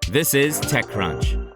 This is TechCrunch.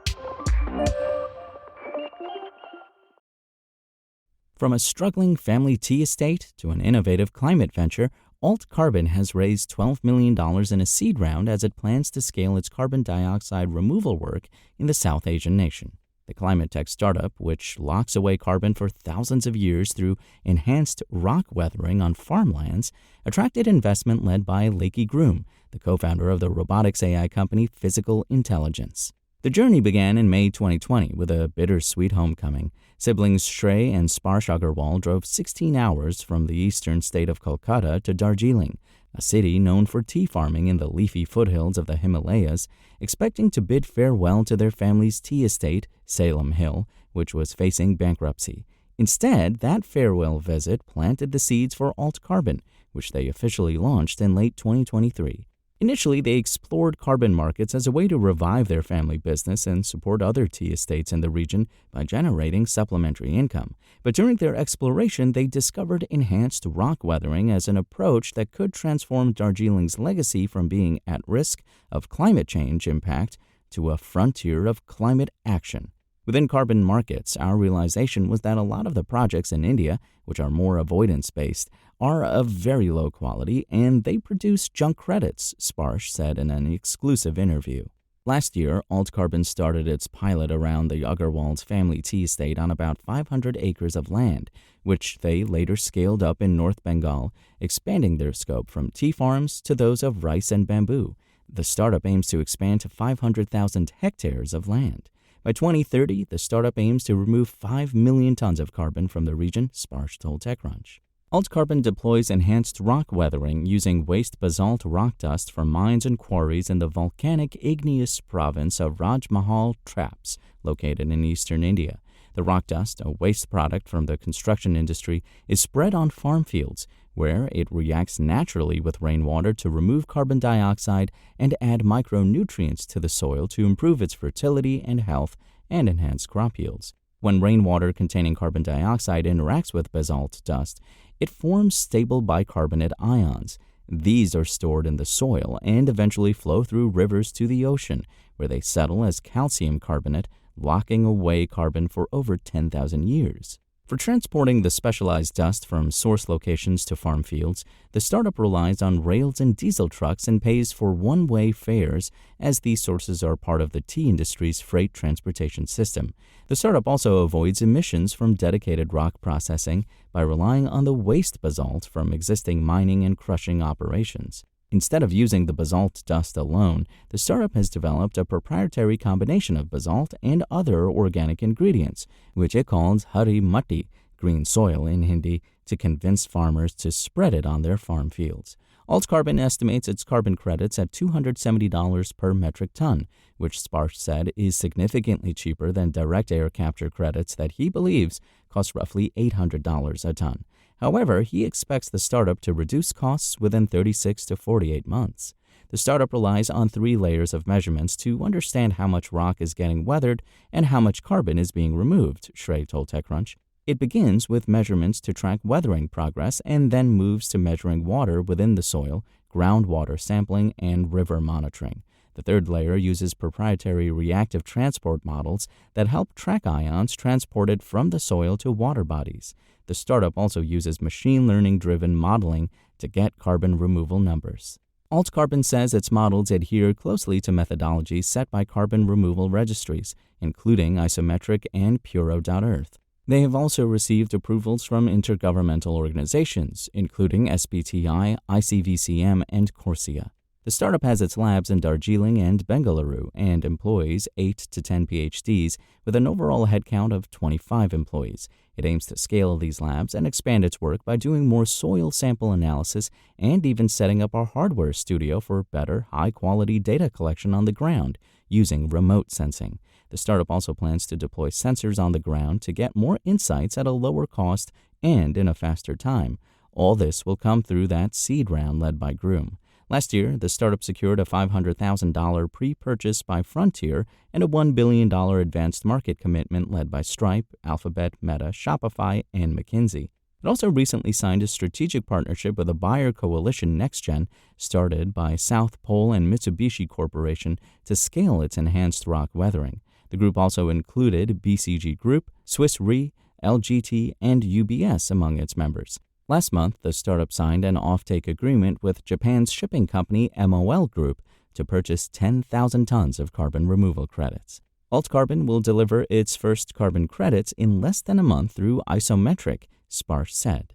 From a struggling family tea estate to an innovative climate venture, Alt Carbon has raised $12 million in a seed round as it plans to scale its carbon dioxide removal work in the South Asian nation. The climate tech startup, which locks away carbon for thousands of years through enhanced rock weathering on farmlands, attracted investment led by Lakey Groom, the co-founder of the robotics AI company Physical Intelligence. The journey began in May 2020 with a bittersweet homecoming. Siblings Shrey and Sparsh Agarwal drove 16 hours from the eastern state of Kolkata to Darjeeling, a city known for tea farming in the leafy foothills of the Himalayas, expecting to bid farewell to their family's tea estate, Salem Hill, which was facing bankruptcy. Instead, that farewell visit planted the seeds for Alt Carbon, which they officially launched in late 2023. Initially, they explored carbon markets as a way to revive their family business and support other tea estates in the region by generating supplementary income. But during their exploration, they discovered enhanced rock weathering as an approach that could transform Darjeeling's legacy from being at risk of climate change impact to a frontier of climate action. Within carbon markets, our realization was that a lot of the projects in India, which are more avoidance-based, are of very low quality, and they produce junk credits, Sparsh said in an exclusive interview. Last year, Alt Carbon started its pilot around the Agarwal's family tea estate on about 500 acres of land, which they later scaled up in North Bengal, expanding their scope from tea farms to those of rice and bamboo. The startup aims to expand to 500,000 hectares of land. By 2030, the startup aims to remove 5 million tons of carbon from the region, Sparsh told TechCrunch. Alt Carbon deploys enhanced rock weathering using waste basalt rock dust from mines and quarries in the volcanic igneous province of Rajmahal Traps, located in eastern India. The rock dust, a waste product from the construction industry, is spread on farm fields, where it reacts naturally with rainwater to remove carbon dioxide and add micronutrients to the soil to improve its fertility and health and enhance crop yields. When rainwater containing carbon dioxide interacts with basalt dust, it forms stable bicarbonate ions. These are stored in the soil and eventually flow through rivers to the ocean, where they settle as calcium carbonate, locking away carbon for over 10,000 years. For transporting the specialized dust from source locations to farm fields, the startup relies on rails and diesel trucks and pays for one-way fares, as these sources are part of the tea industry's freight transportation system. The startup also avoids emissions from dedicated rock processing by relying on the waste basalt from existing mining and crushing operations. Instead of using the basalt dust alone, the startup has developed a proprietary combination of basalt and other organic ingredients, which it calls Hari Matti, green soil in Hindi, to convince farmers to spread it on their farm fields. Alt Carbon estimates its carbon credits at $270 per metric ton, which Sparsh said is significantly cheaper than direct air capture credits that he believes cost roughly $800 a ton. However, he expects the startup to reduce costs within 36 to 48 months. The startup relies on 3 layers of measurements to understand how much rock is getting weathered and how much carbon is being removed, Shrey told TechCrunch. It begins with measurements to track weathering progress and then moves to measuring water within the soil, groundwater sampling, and river monitoring. The third layer uses proprietary reactive transport models that help track ions transported from the soil to water bodies. The startup also uses machine learning-driven modeling to get carbon removal numbers. Alt Carbon says its models adhere closely to methodologies set by carbon removal registries, including Isometric and Puro.Earth. They have also received approvals from intergovernmental organizations, including SBTi, ICVCM, and Corsia. The startup has its labs in Darjeeling and Bengaluru and employs 8 to 10 PhDs with an overall headcount of 25 employees. It aims to scale these labs and expand its work by doing more soil sample analysis and even setting up a hardware studio for better, high-quality data collection on the ground using remote sensing. The startup also plans to deploy sensors on the ground to get more insights at a lower cost and in a faster time. All this will come through that seed round led by Groom. Last year, the startup secured a $500,000 pre-purchase by Frontier and a $1 billion advanced market commitment led by Stripe, Alphabet, Meta, Shopify, and McKinsey. It also recently signed a strategic partnership with a buyer coalition, NextGen, started by South Pole and Mitsubishi Corporation to scale its enhanced rock weathering. The group also included BCG Group, Swiss Re, LGT, and UBS among its members. Last month, the startup signed an offtake agreement with Japan's shipping company MOL Group to purchase 10,000 tons of carbon removal credits. AltCarbon will deliver its first carbon credits in less than a month through Isometric, Sparsh said.